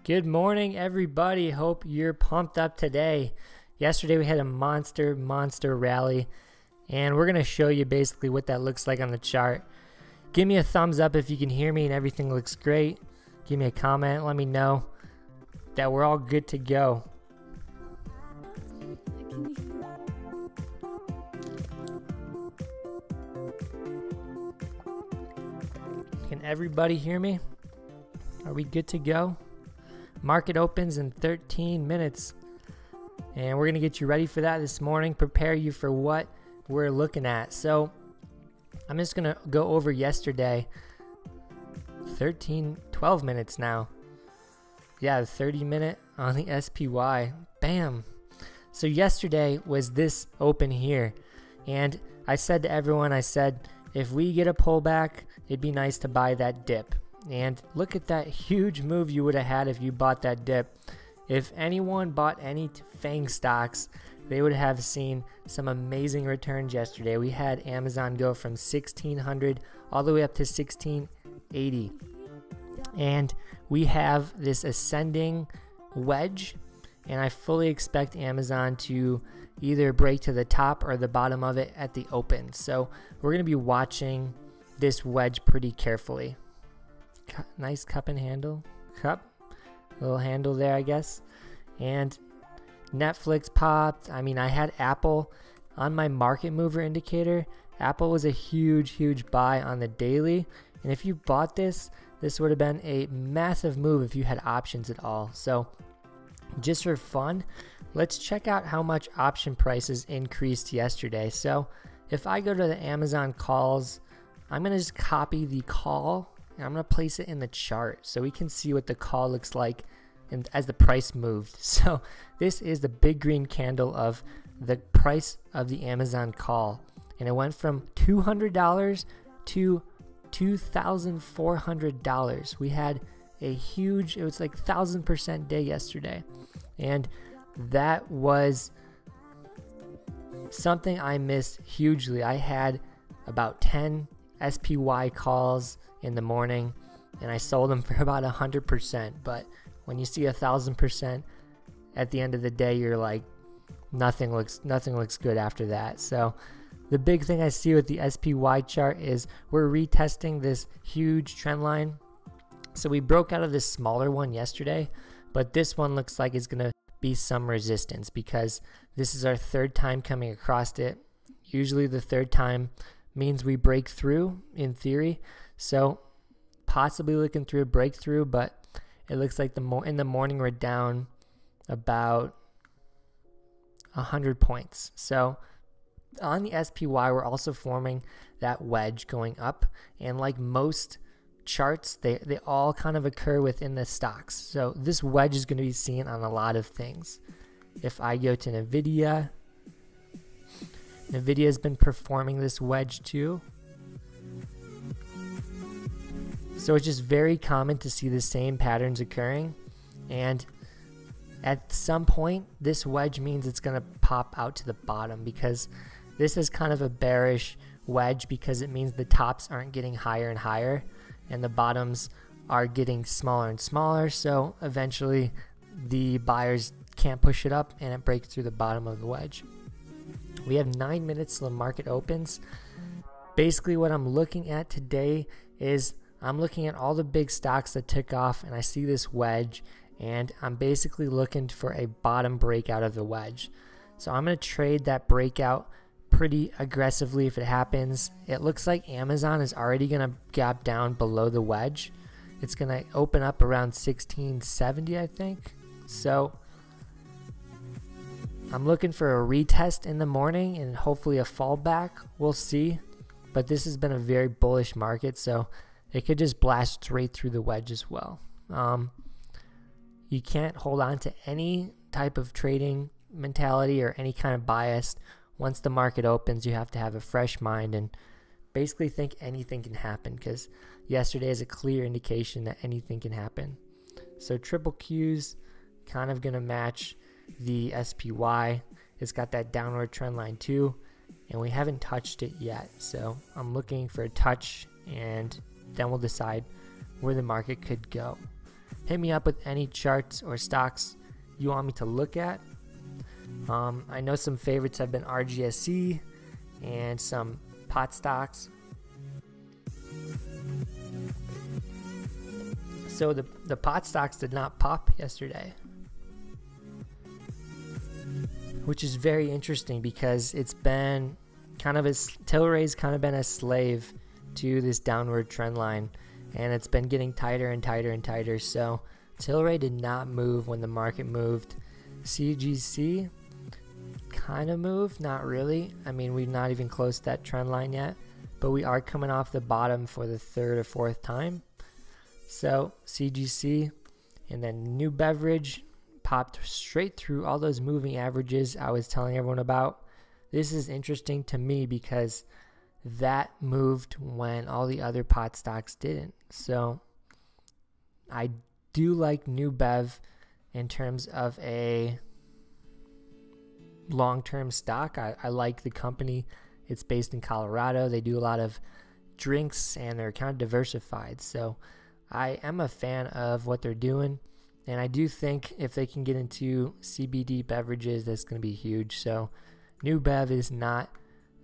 Good morning, everybody. Hope you're pumped up today. Yesterday we had a monster rally, and we're going to show you basically what that looks like on the chart. Give me a thumbs up if you can hear me and everything looks great. Give me a comment. Let me know that we're all good to go. Can everybody hear me? Are we good to go? Market opens in 13 minutes, and we're going to get you ready for that this morning, prepare you for what we're looking at. So I'm just going to go over yesterday. 12 minutes now. Yeah, the 30-minute on the SPY. Bam. So yesterday was this open here, and I said to everyone, I said, if we get a pullback, it'd be nice to buy that dip. And look at that huge move you would have had if you bought that dip. If anyone bought any FANG stocks, they would have seen some amazing returns yesterday. We had Amazon go from 1600 all the way up to 1680. And we have this ascending wedge, and I fully expect Amazon to either break to the top or the bottom of it at the open. So we're going to be watching this wedge pretty carefully. Nice cup and handle. Little handle there, I guess. And Netflix popped. I mean, I had Apple on my market mover indicator. Apple was a huge buy on the daily. And if you bought this, this would have been a massive move if you had options at all. So just for fun, let's check out how much option prices increased yesterday. So if I go to the Amazon calls, I'm going to just copy the call and I'm going to place it in the chart so we can see what the call looks like as the price moved. So this is the big green candle of the price of the Amazon call, and it went from $200 to $2,400. We had a huge, it was like 1,000% day yesterday, and that was something I missed hugely. I had about 10 SPY calls in the morning, and I sold them for about 100%. But when you see 1,000% at the end of the day, you're like, nothing looks good after that. So the big thing I see with the SPY chart is we're retesting this huge trend line. So we broke out of this smaller one yesterday, but this one looks like it's gonna be some resistance because this is our third time coming across it. Usually the third time means we break through in theory. So possibly looking through a breakthrough, but it looks like in the morning we're down about 100 points. So on the SPY, we're also forming that wedge going up, and like most charts, they all kind of occur within the stocks. So this wedge is going to be seen on a lot of things. If I go to NVIDIA, NVIDIA has been performing this wedge too. So it's just very common to see the same patterns occurring, and at some point this wedge means it's going to pop out to the bottom, because this is kind of a bearish wedge because it means the tops aren't getting higher and higher and the bottoms are getting smaller and smaller. So eventually the buyers can't push it up and it breaks through the bottom of the wedge. We have 9 minutes till the market opens. Basically what I'm looking at today is I'm looking at all the big stocks that took off, and I see this wedge, and I'm basically looking for a bottom breakout of the wedge. So I'm going to trade that breakout pretty aggressively if it happens. It looks like Amazon is already going to gap down below the wedge. It's going to open up around 1670, I think. So I'm looking for a retest in the morning and hopefully a fallback. We'll see. But this has been a very bullish market, so it could just blast straight through the wedge as well. You can't hold on to any type of trading mentality or any kind of bias. Once the market opens, you have to have a fresh mind and basically think anything can happen, because yesterday is a clear indication that anything can happen. So triple Q's kind of going to match the SPY. It's got that downward trend line too, and we haven't touched it yet. So I'm looking for a touch, and then we'll decide where the market could go. hit me up with any charts or stocks you want me to look at. I know some favorites have been RGSE and some pot stocks. So the pot stocks did not pop yesterday, which is very interesting because it's been kind of Tilray's kind of been a slave to this downward trend line, and it's been getting tighter and tighter and tighter. So Tilray did not move when the market moved. CGC kind of moved, not really. I mean, we've not even closed that trend line yet, but we are coming off the bottom for the third or fourth time. So CGC and then New Beverage popped straight through all those moving averages I was telling everyone about. This is interesting to me because that moved when all the other pot stocks didn't. So I do like New Bev in terms of a long-term stock. I like the company. It's based in Colorado. They do a lot of drinks and they're kind of diversified. So I am a fan of what they're doing. And I do think if they can get into CBD beverages, that's going to be huge. So New Bev is not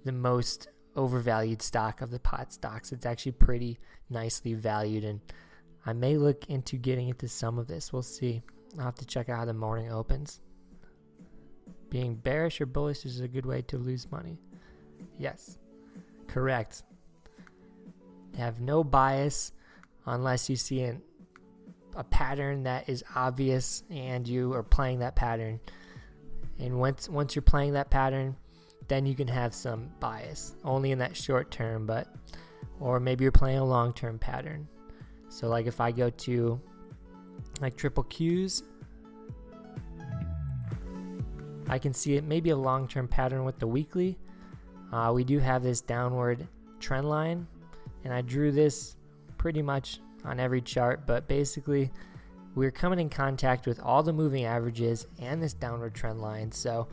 the most overvalued stock of the pot stocks. It's actually pretty nicely valued, and I may look into getting into some of this. We'll see. I'll have to check out how the morning opens. Being bearish or bullish is a good way to lose money. Yes, correct. Have no bias unless you see a pattern that is obvious and you are playing that pattern. And once you're playing that pattern, then you can have some bias only in that short term, or maybe you're playing a long-term pattern. So like if I go to like triple Qs, I can see it maybe a long-term pattern with the weekly. We do have this downward trend line, and I drew this pretty much on every chart, but basically we're coming in contact with all the moving averages and this downward trend line. So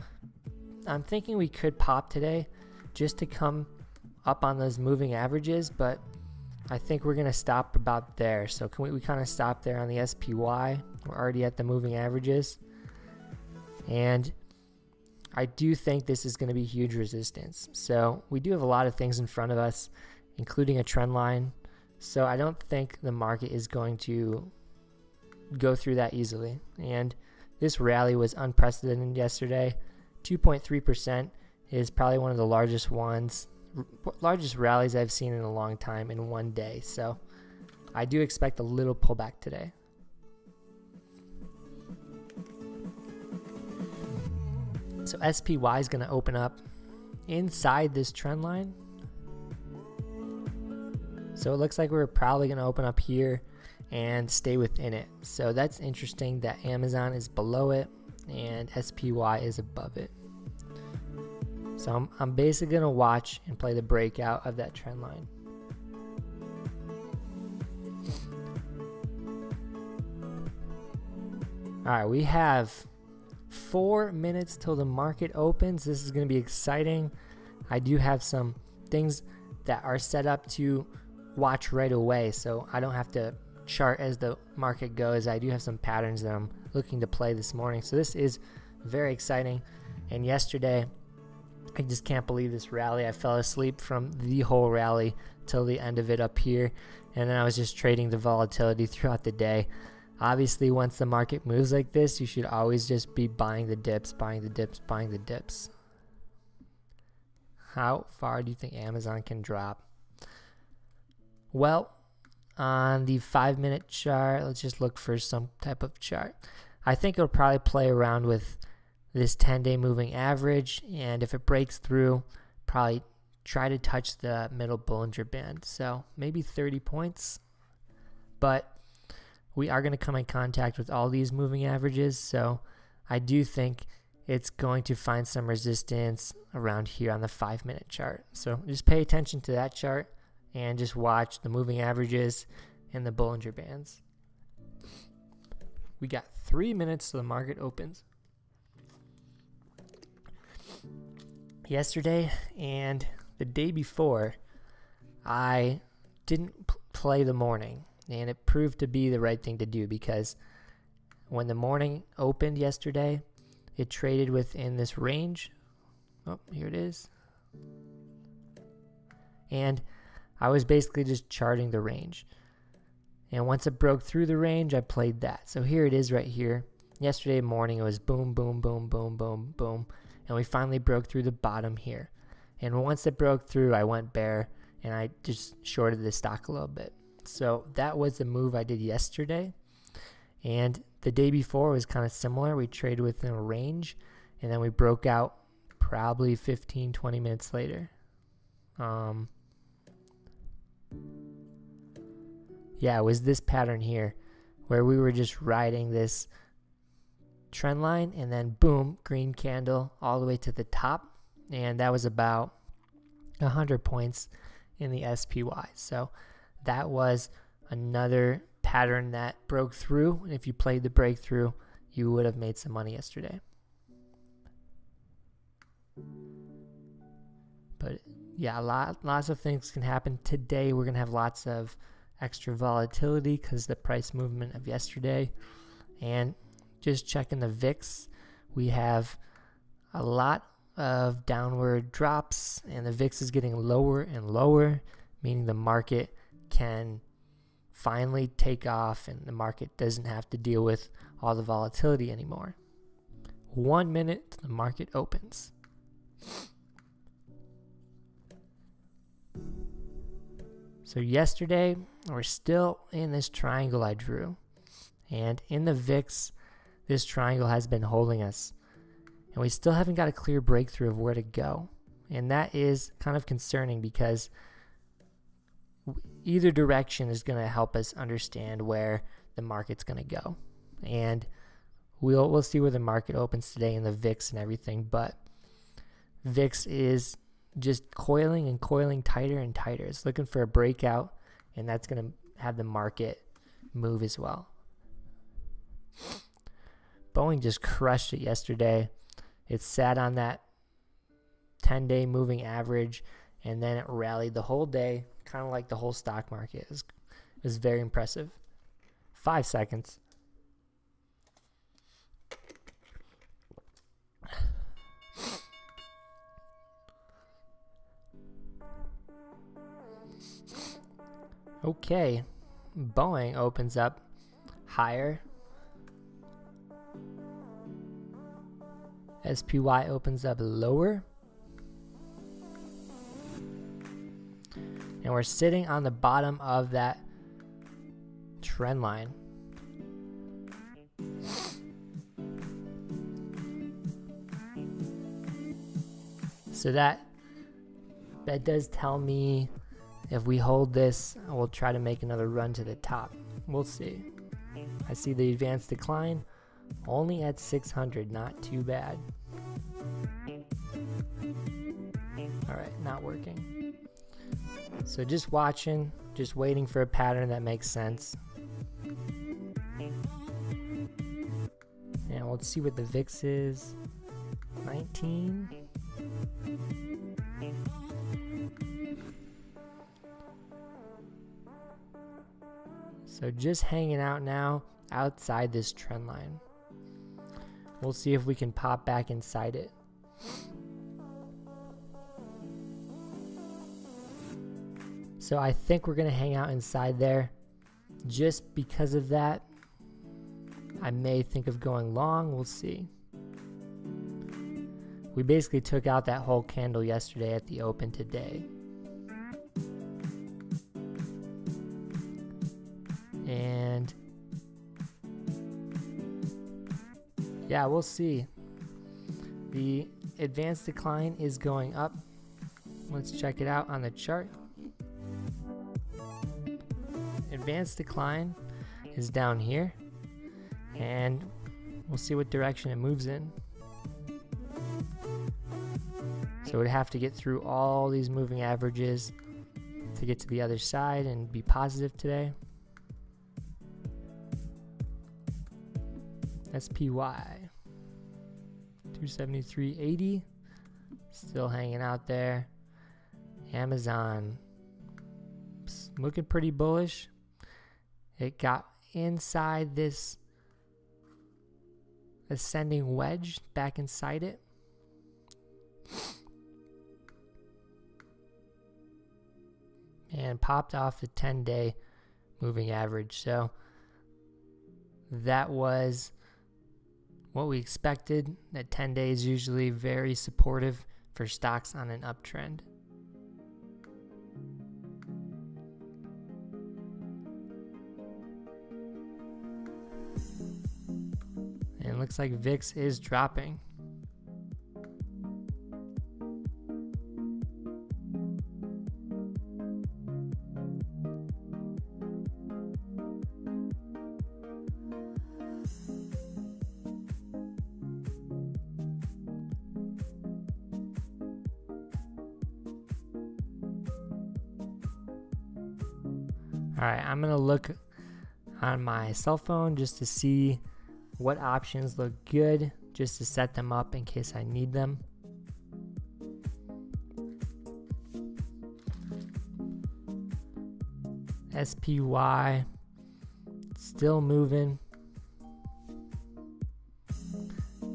I'm thinking we could pop today just to come up on those moving averages, but I think we're going to stop about there. So can we kind of stop there on the SPY? We're already at the moving averages. And I do think this is going to be huge resistance. So we do have a lot of things in front of us, including a trend line. So I don't think the market is going to go through that easily. And this rally was unprecedented yesterday. 2.3% is probably one of the largest rallies I've seen in a long time in one day. So I do expect a little pullback today. So SPY is going to open up inside this trend line. So it looks like we're probably going to open up here and stay within it. So that's interesting that Amazon is below it and SPY is above it. So I'm basically going to watch and play the breakout of that trend line. All right, we have 4 minutes till the market opens. This is going to be exciting. I do have some things that are set up to watch right away, so I don't have to chart as the market goes. I do have some patterns that I'm looking to play this morning, so this is very exciting. And yesterday, I just can't believe this rally. I fell asleep from the whole rally till the end of it up here, and then I was just trading the volatility throughout the day. Obviously, once the market moves like this, you should always just be buying the dips, buying the dips, buying the dips. How far do you think Amazon can drop? Well, on the 5-minute chart, let's just look for some type of chart. I think it'll probably play around with this 10-day moving average, and if it breaks through, probably try to touch the middle Bollinger Band. So maybe 30 points, but we are going to come in contact with all these moving averages, so I do think it's going to find some resistance around here on the 5-minute chart. So just pay attention to that chart and just watch the moving averages and the Bollinger Bands. We got 3 minutes till the market opens. Yesterday and the day before, I didn't play the morning. And it proved to be the right thing to do, because when the morning opened yesterday, it traded within this range. Oh, here it is. And I was basically just charting the range. And once it broke through the range, I played that. So here it is right here. Yesterday morning, it was boom, boom, boom, boom, boom, boom. And we finally broke through the bottom here. And once it broke through, I went bear and I just shorted the stock a little bit. So that was the move I did yesterday. And the day before was kind of similar. We traded within a range and then we broke out probably 15, 20 minutes later. Yeah, it was this pattern here where we were just riding this trend line and then boom, green candle all the way to the top. And that was about 100 points in the SPY. So that was another pattern that broke through. And if you played the breakthrough, you would have made some money yesterday. But yeah, lots of things can happen. Today we're going to have lots of extra volatility because the price movement of yesterday. And just checking the VIX, we have a lot of downward drops and the VIX is getting lower and lower, meaning the market can finally take off and the market doesn't have to deal with all the volatility anymore. 1 minute till the market opens. So yesterday, we're still in this triangle I drew. And in the VIX, this triangle has been holding us. And we still haven't got a clear breakthrough of where to go. And that is kind of concerning because either direction is going to help us understand where the market's going to go. And we'll see where the market opens today in the VIX and everything. But VIX is just coiling and coiling tighter and tighter. It's looking for a breakout, and that's going to have the market move as well. Boeing just crushed it yesterday. It sat on that 10-day moving average, and then it rallied the whole day, kind of like the whole stock market. It was very impressive. 5 seconds. Okay, Boeing opens up higher. SPY opens up lower. And we're sitting on the bottom of that trend line. So that does tell me if we hold this, we'll try to make another run to the top. We'll see. I see the advanced decline only at 600, not too bad. All right, not working. So just watching, just waiting for a pattern that makes sense. And we'll see what the VIX is. 19. So just hanging out now outside this trend line. We'll see if we can pop back inside it. So I think we're going to hang out inside there. Just because of that, I may think of going long. We'll see. We basically took out that whole candle yesterday at the open today. And yeah, we'll see. The advanced decline is going up. Let's check it out on the chart. Advanced decline is down here, and we'll see what direction it moves in. So we'd have to get through all these moving averages to get to the other side and be positive today. SPY 273.80, still hanging out there. Amazon looking pretty bullish. it got inside this ascending wedge, back inside it. And popped off the 10-day moving average. So that was what we expected. That 10 days usually very supportive for stocks on an uptrend. And it looks like VIX is dropping. All right, I'm gonna look on my cell phone just to see what options look good, just to set them up in case I need them. SPY still moving,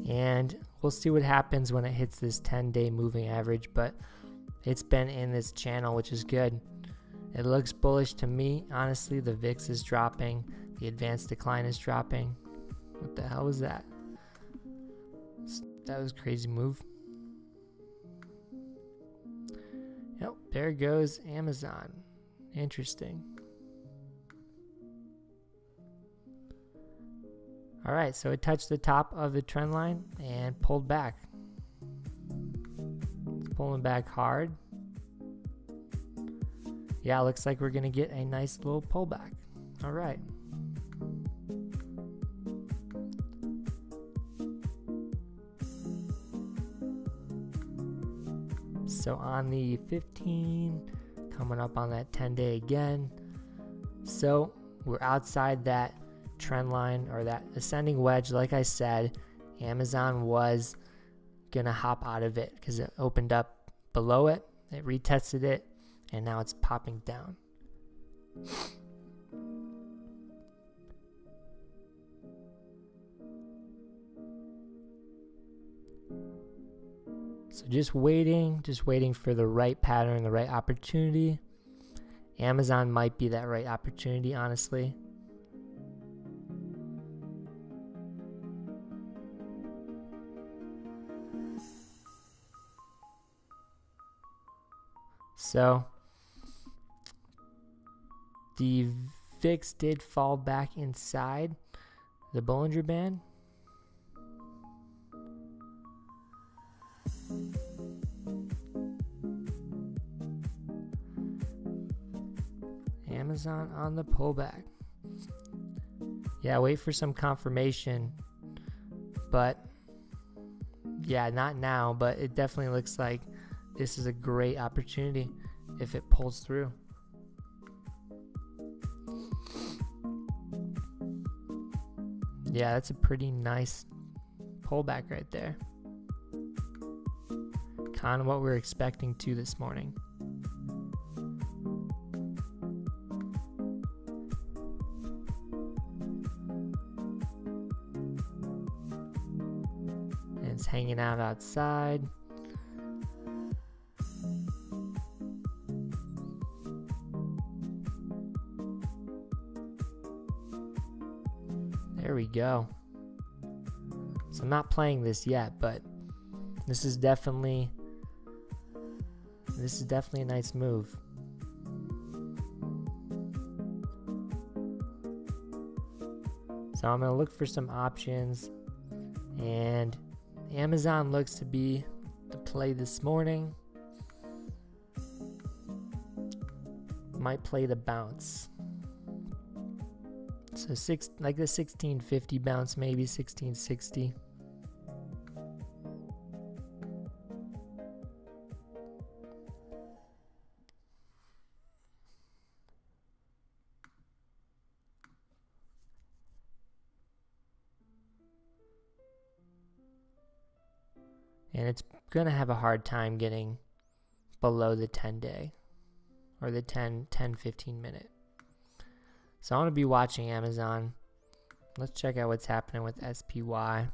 and we'll see what happens when it hits this 10-day moving average, but it's been in this channel, which is good. It looks bullish to me. Honestly, the VIX is dropping. The advanced decline is dropping. What the hell was that? That was a crazy move. Yep, there goes Amazon. Interesting. All right, so it touched the top of the trend line and pulled back. It's pulling back hard. Yeah, looks like we're gonna get a nice little pullback. All right. So on the 15, coming up on that 10-day again. So we're outside that trend line or that ascending wedge. Like I said, Amazon was gonna hop out of it because it opened up below it. It retested it. And now it's popping down. So just waiting for the right pattern, the right opportunity. Amazon might be that right opportunity, honestly. So the VIX did fall back inside the Bollinger Band. Amazon on the pullback. Yeah, wait for some confirmation. But yeah, not now, but it definitely looks like this is a great opportunity if it pulls through. Yeah, that's a pretty nice pullback right there. Kind of what we're expecting to this morning. And it's hanging out outside. There we go. So I'm not playing this yet, but this is definitely a nice move. So I'm gonna look for some options, and Amazon looks to be the play this morning. Might play the bounce. So like the 1650 bounce, maybe 1660. And it's gonna have a hard time getting below the 10-day or the 10-15 minute. So I'm going to be watching Amazon. Let's check out what's happening with SPY.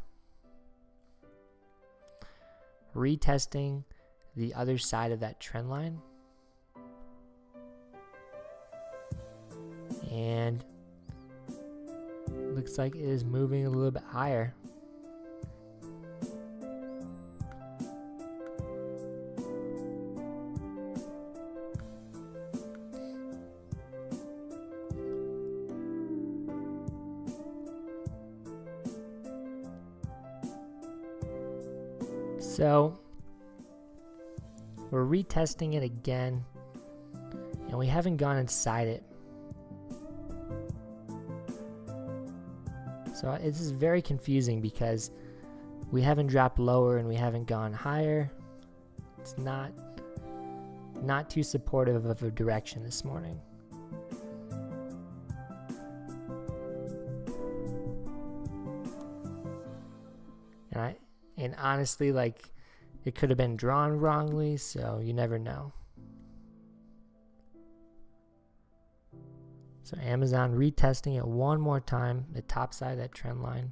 Retesting the other side of that trend line. And looks like it is moving a little bit higher. So we're retesting it again, and we haven't gone inside it. So this is very confusing because we haven't dropped lower and we haven't gone higher. It's not too supportive of a direction this morning. And honestly, like, it could have been drawn wrongly, so you never know. So Amazon retesting it one more time, the top side of that trend line.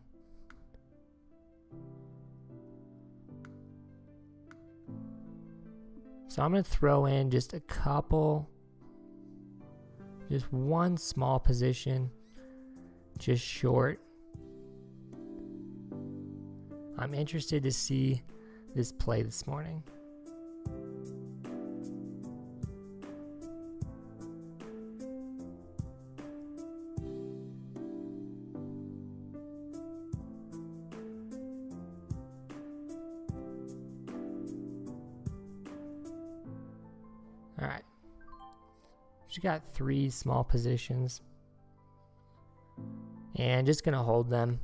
So I'm going to throw in just one small position, just short. I'm interested to see this play this morning. All right. Just got 3 small positions and just going to hold them.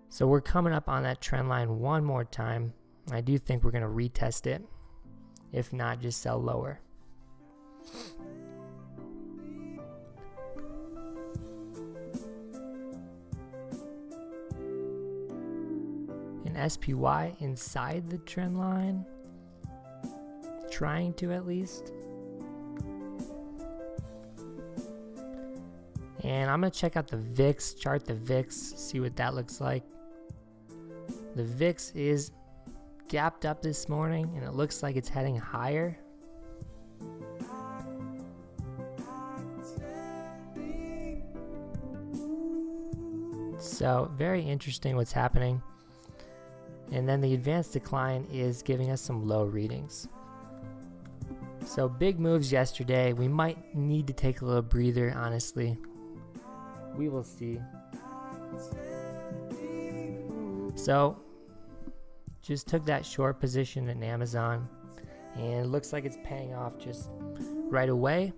So we're coming up on that trend line one more time. I do think we're going to retest it. If not, just sell lower. And SPY inside the trend line. Trying to at least. And I'm going to check out the VIX, chart the VIX, see what that looks like. The VIX is gapped up this morning and it looks like it's heading higher. So very interesting what's happening. And then the advanced decline is giving us some low readings. So big moves yesterday. We might need to take a little breather, honestly. We will see. So just took that short position in Amazon and it looks like it's paying off just right away.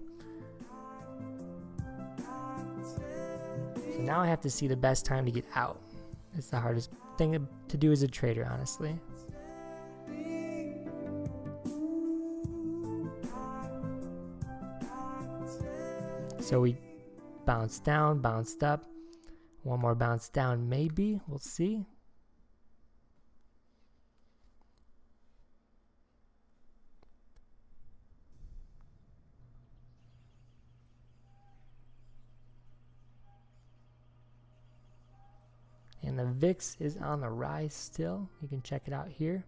So now I have to see the best time to get out. It's the hardest thing to do as a trader, honestly. So we bounced down, bounced up. One more bounce down, maybe. We'll see. And the VIX is on the rise still. You can check it out here.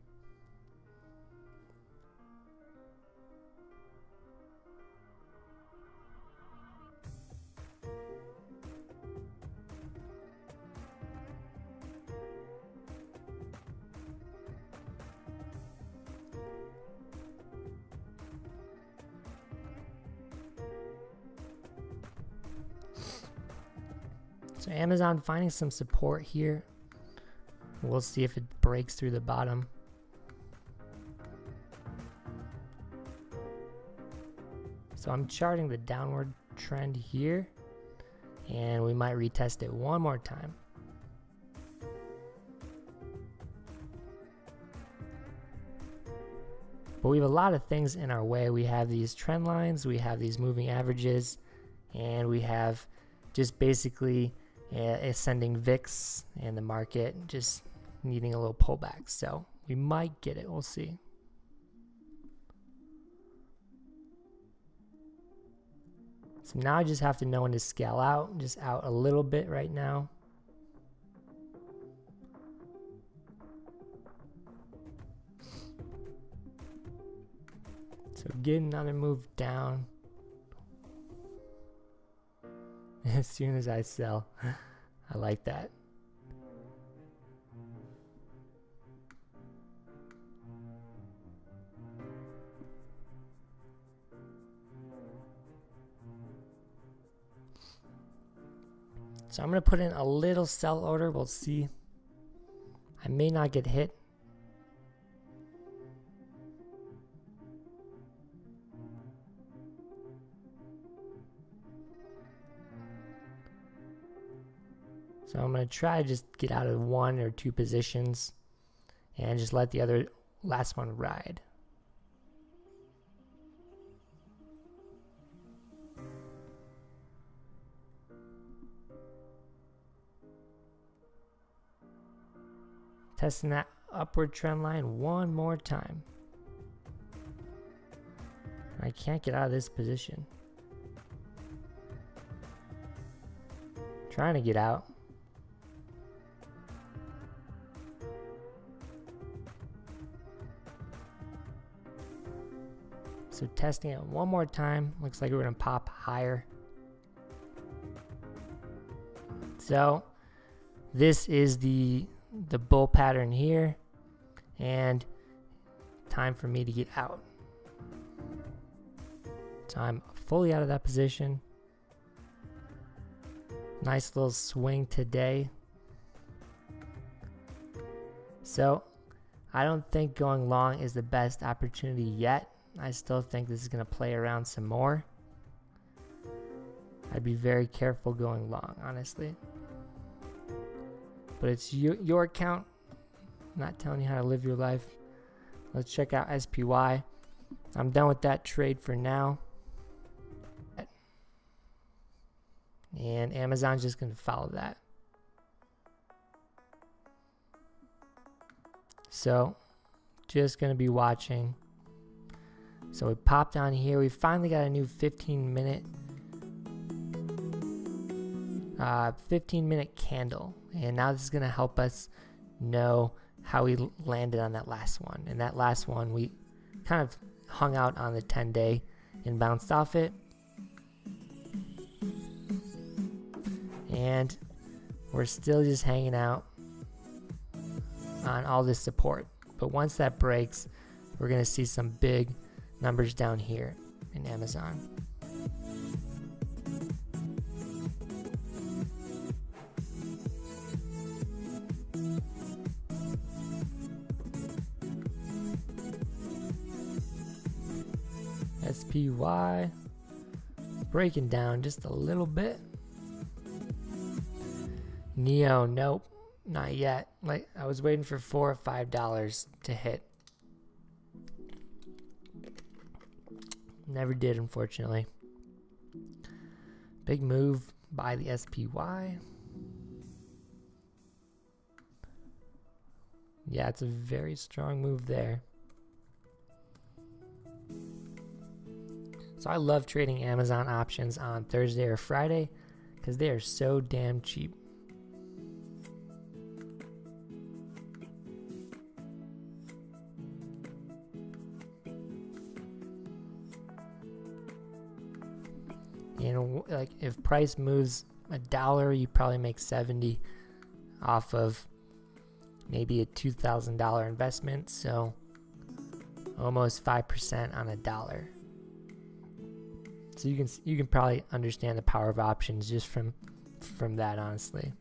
So Amazon finding some support here. We'll see if it breaks through the bottom. So I'm charting the downward trend here, and we might retest it one more time. But we have a lot of things in our way. We have these trend lines, we have these moving averages, and we have just basically ascending VIX and the market just needing a little pullback. So we might get it. We'll see. So now I just have to know when to scale out, just out a little bit right now. So get another move down as soon as I sell. I like that. So I'm going to put in a little sell order. We'll see. I may not get hit. So I'm going to try to just get out of 1 or 2 positions and just let the last one ride. Testing that upward trend line one more time. I can't get out of this position. Trying to get out. So testing it one more time. Looks like we're gonna pop higher. So this is the bull pattern here, and time for me to get out. So I'm fully out of that position. Nice little swing today. So I don't think going long is the best opportunity yet. I still think this is going to play around some more. I'd be very careful going long, honestly. But it's your account. I'm not telling you how to live your life. Let's check out SPY. I'm done with that trade for now. And Amazon's just going to follow that. So, just going to be watching. So we popped on here. We finally got a new 15-minute candle. And now this is going to help us know how we landed on that last one. And that last one, we kind of hung out on the 10-day and bounced off it. And we're still just hanging out on all this support. But once that breaks, we're going to see some big numbers down here in Amazon. SPY breaking down just a little bit. Neo, nope, not yet. Like, I was waiting for $4 or $5 to hit. Never did, unfortunately. Big move by the SPY. Yeah, it's a very strong move there. So I love trading Amazon options on Thursday or Friday because they are so damn cheap. You know, like if price moves $1, you probably make 70 off of maybe a $2,000 investment. So almost 5% on $1. So you can probably understand the power of options just from that, honestly.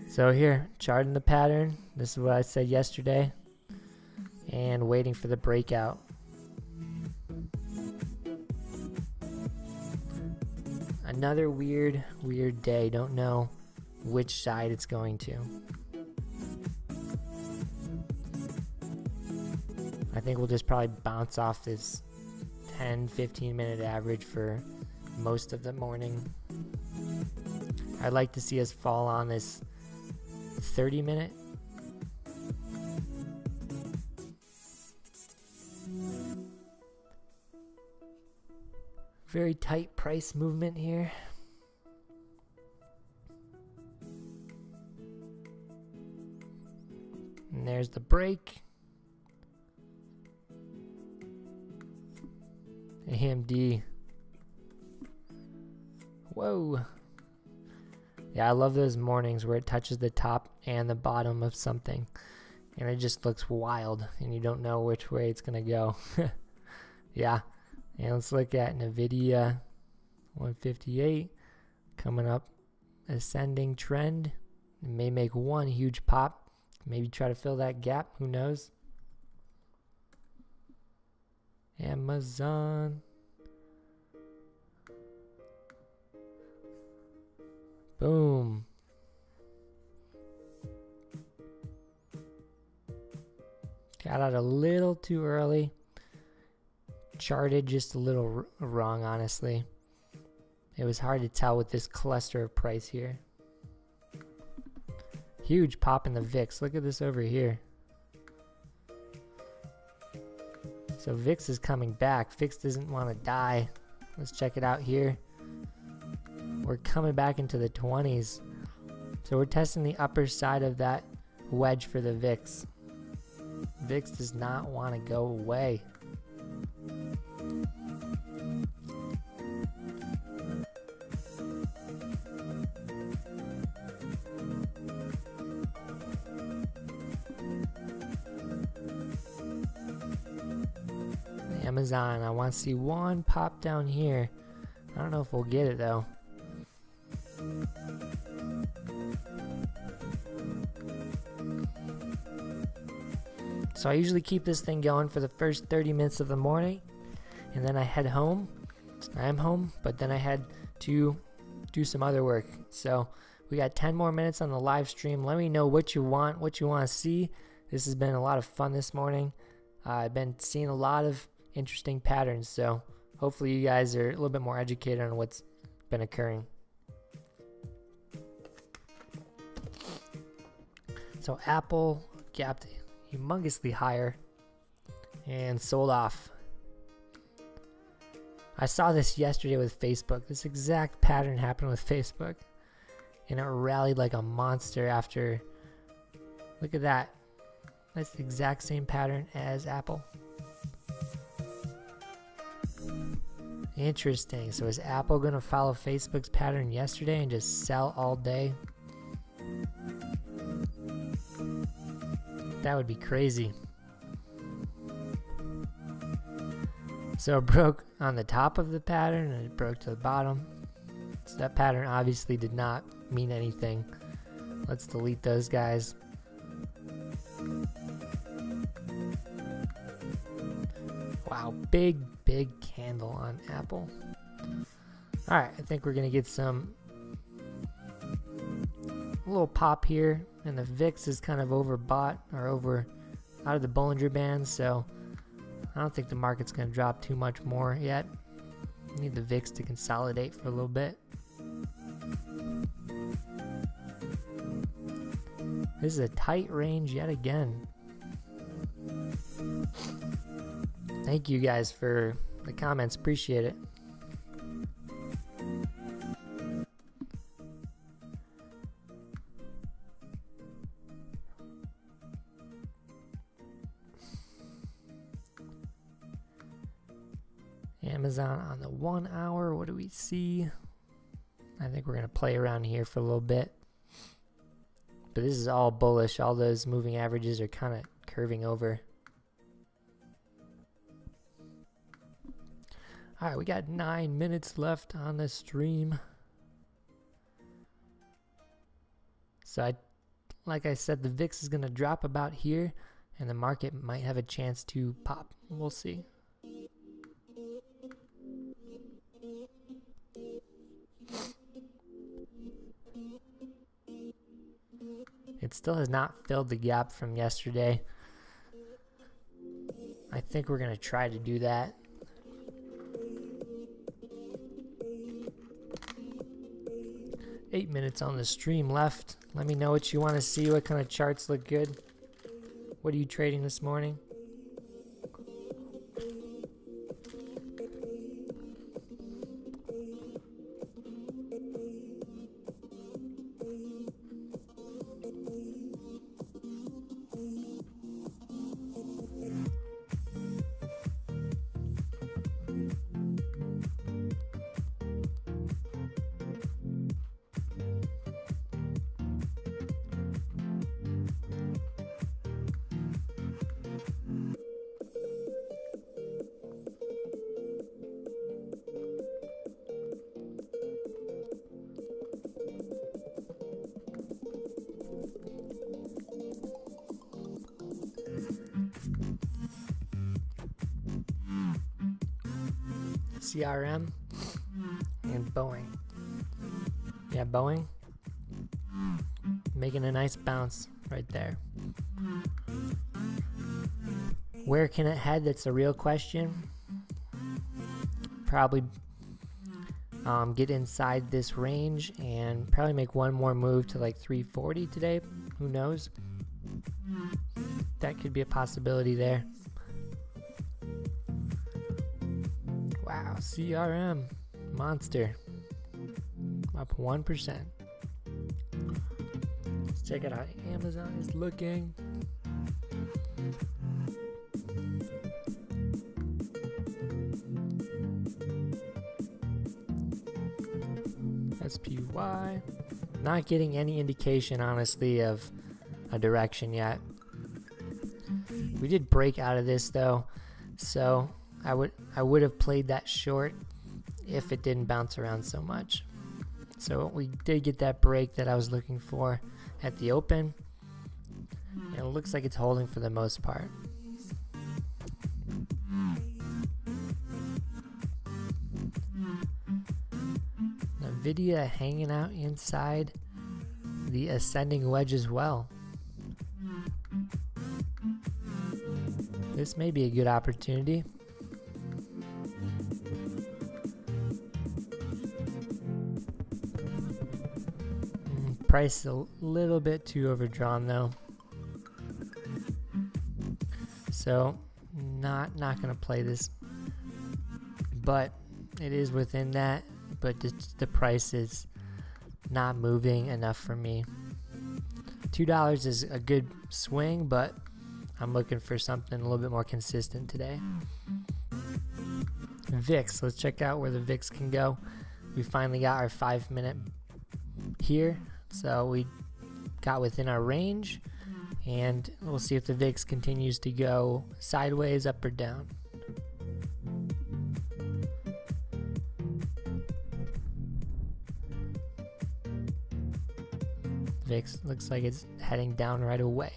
So here, charting the pattern. This is what I said yesterday, and waiting for the breakout. Another weird day. Don't know which side it's going to. I think we'll just probably bounce off this 10-15 minute average for most of the morning. I'd like to see us fall on this 30-minute. Very tight price movement here. And there's the break. AMD. Whoa. Yeah, I love those mornings where it touches the top and the bottom of something. And it just looks wild. And you don't know which way it's going to go. Yeah. And let's look at NVIDIA 158. Coming up. Ascending trend. It may make one huge pop. Maybe try to fill that gap. Who knows? Amazon. Boom. Got out a little too early. Charted just a little wrong, honestly. It was hard to tell with this cluster of price here. Huge pop in the VIX. Look at this over here. So VIX is coming back. VIX doesn't want to die. Let's check it out here. We're coming back into the 20s. So we're testing the upper side of that wedge for the VIX. VIX does not want to go away. Amazon, I want to see one pop down here. I don't know if we'll get it though. So I usually keep this thing going for the first 30 minutes of the morning, and then I head home. I am home, but then I had to do some other work. So we got 10 more minutes on the live stream. Let me know what you want to see. This has been a lot of fun this morning. I've been seeing a lot of interesting patterns, so hopefully you guys are a little bit more educated on what's been occurring. So Apple gapped humongously higher and sold off. I saw this yesterday with Facebook. This exact pattern happened with Facebook, and it rallied like a monster after. Look at that. That's the exact same pattern as Apple. Interesting. So is Apple going to follow Facebook's pattern yesterday and just sell all day? That would be crazy. So it broke on the top of the pattern and it broke to the bottom. So that pattern obviously did not mean anything. Let's delete those guys. Wow, big candle on Apple. Alright, I think we're going to get some little pop here, and the VIX is kind of overbought or over out of the Bollinger Band, so I don't think the market's going to drop too much more yet. Need the VIX to consolidate for a little bit. This is a tight range yet again. Thank you guys for the comments, appreciate it. Amazon on the 1 hour, what do we see? I think we're going to play around here for a little bit. But this is all bullish. All those moving averages are kind of curving over. Alright, we got 9 minutes left on the stream. So like I said, the VIX is going to drop about here, and the market might have a chance to pop. We'll see. It still has not filled the gap from yesterday. I think we're going to try to do that. Eight minutes on the stream left. Let me know what you want to see. What kind of charts look good? What are you trading this morning? CRM and Boeing. Yeah, Boeing making a nice bounce right there. Where can it head? That's a real question. Probably get inside this range and probably make one more move to like 340 today. Who knows? That could be a possibility there. Wow, CRM monster up 1%. Let's check it out. Amazon is looking. SPY. Not getting any indication, honestly, of a direction yet. We did break out of this though, so I would have played that short if it didn't bounce around so much. So we did get that break that I was looking for at the open, and it looks like it's holding for the most part. Nvidia hanging out inside the ascending wedge as well. This may be a good opportunity. Price a little bit too overdrawn though, so not gonna play this, but it is within that. But the price is not moving enough for me. $2 is a good swing, but I'm looking for something a little bit more consistent today. VIX, let's check out where the VIX can go. We finally got our 5-minute here, so we got within our range, and we'll see if the VIX continues to go sideways, up or down. VIX looks like it's heading down right away.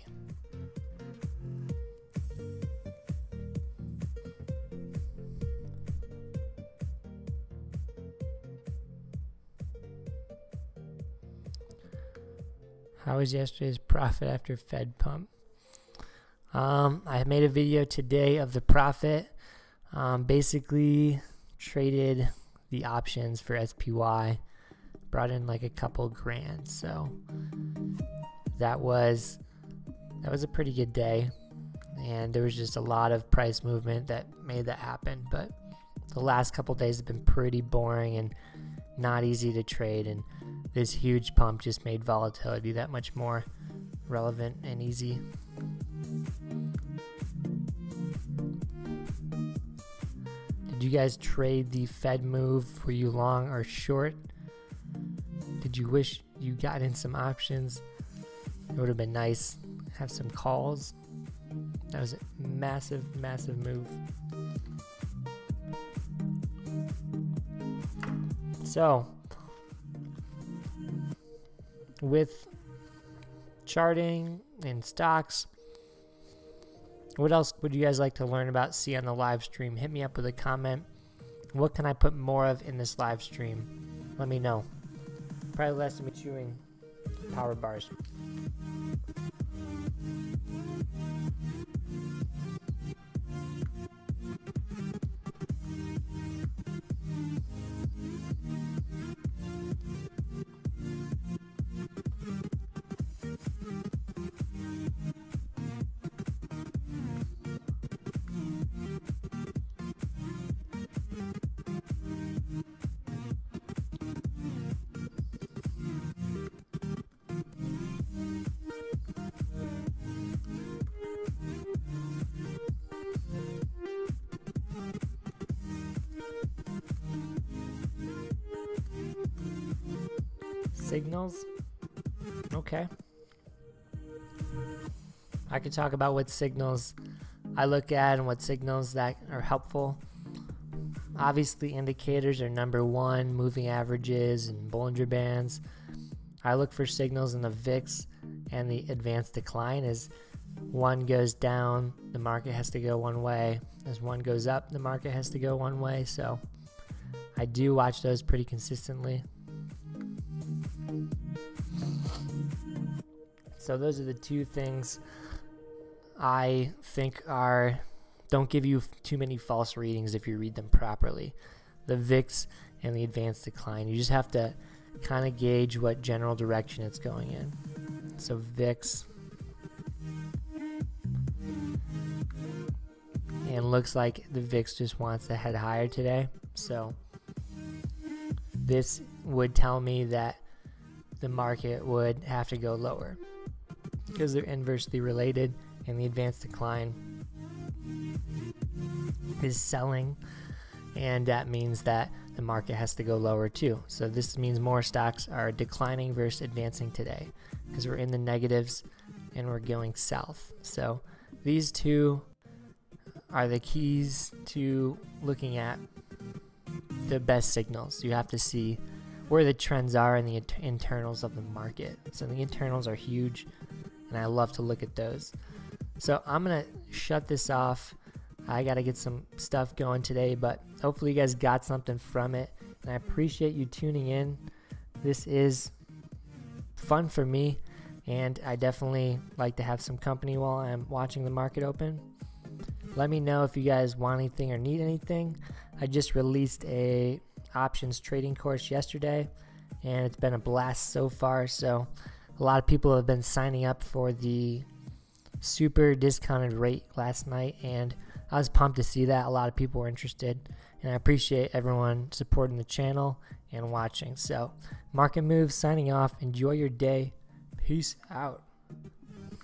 How was yesterday's profit after Fed pump? I made a video today of the profit. Basically traded the options for SPY. Brought in like a couple grand, so that was a pretty good day, and there was just a lot of price movement that made that happen. But the last couple days have been pretty boring and not easy to trade, and this huge pump just made volatility that much more relevant and easy. Did you guys trade the Fed move? Were you long or short? Did you wish you got in some options? It would have been nice. Have some calls. That was a massive move. So, with charting and stocks, what else would you guys like to learn about, see on the live stream? Hit me up with a comment. What can I put more of in this live stream? Let me know. Probably less of me chewing power bars. Signals? Okay. I could talk about what signals I look at and what signals that are helpful. Obviously, indicators are number one, moving averages and Bollinger Bands. I look for signals in the VIX and the advanced decline. As one goes down, the market has to go one way. As one goes up, the market has to go one way. So I do watch those pretty consistently. So those are the two things I think don't give you too many false readings if you read them properly. The VIX and the advanced decline. You just have to kind of gauge what general direction it's going in. So VIX, and looks like the VIX just wants to head higher today. So this would tell me that the market would have to go lower because they're inversely related, and the advanced decline is selling, and that means that the market has to go lower too. So this means more stocks are declining versus advancing today because we're in the negatives and we're going south. So these two are the keys to looking at the best signals. You have to see where the trends are in the internals of the market. So the internals are huge, and I love to look at those. So I'm going to shut this off. I got to get some stuff going today, but hopefully you guys got something from it, and I appreciate you tuning in. This is fun for me, and I definitely like to have some company while I'm watching the market open. Let me know if you guys want anything or need anything. I just released a options trading course yesterday, and it's been a blast so far. So a lot of people have been signing up for the super discounted rate last night, and I was pumped to see that a lot of people were interested, and I appreciate everyone supporting the channel and watching. So Market Moves signing off. Enjoy your day. Peace out.